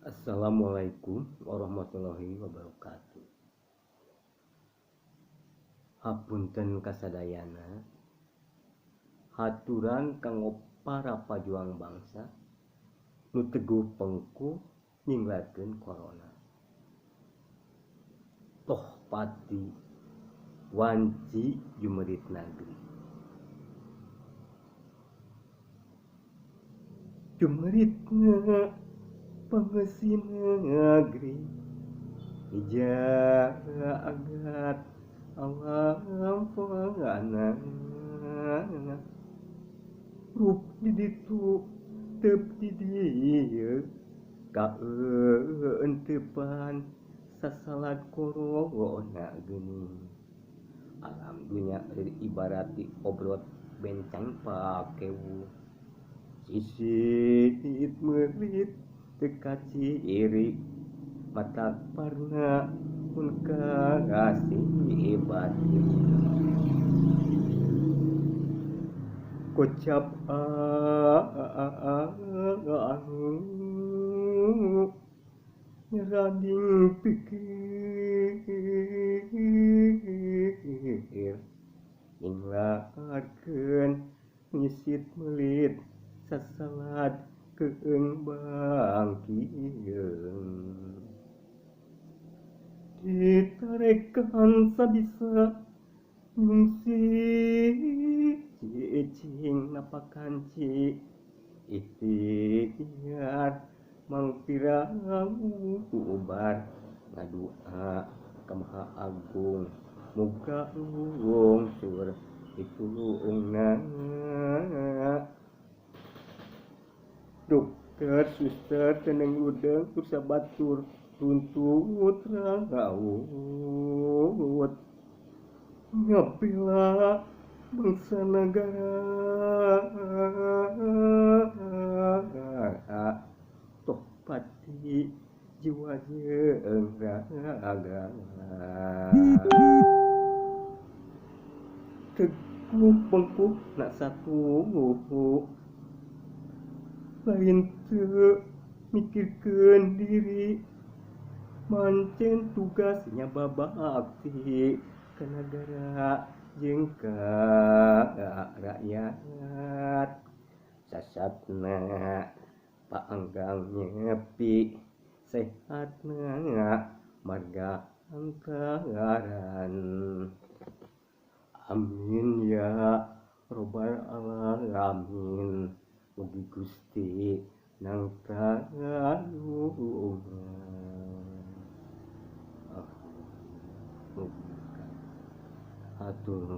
Assalamualaikum warahmatullahi wabarakatuh. Hapunten kasadayana. Haturan kanggo para pajuang bangsa nu teguh pengkuh nyinglarkeun corona. Toh pati wanci Jumerit Nagri. Jumerit Nagri Ija agat alam pangana rup di ditu tep di dieu kaentepan sasalat corona geuning. Alam dunia ibarati obrot bencang pakewu sisit merit tekaci iri mata parna pun kasih bati kocap rading pikir inglarkeun ngisit melit sasalat keung bangkieun ditarekan sabisa nyungsi cicing napakan ci ikhtiar mangpirang ubar ngadua ka Maha Agung muga lungsur pitulungna dokter suster teneng udeng kursa batur runtut ragaut ngabela bangsa negara toh pati jiwa jeung raga teguh pengkuh nak satu lain teu mikirkeun diri mancen tugasnya babakti ka nagara jeung ka rakyat sasatna paanggang nyepi sehatna marga angkaran amin ya robbal alamin mugi Gusti nang hatur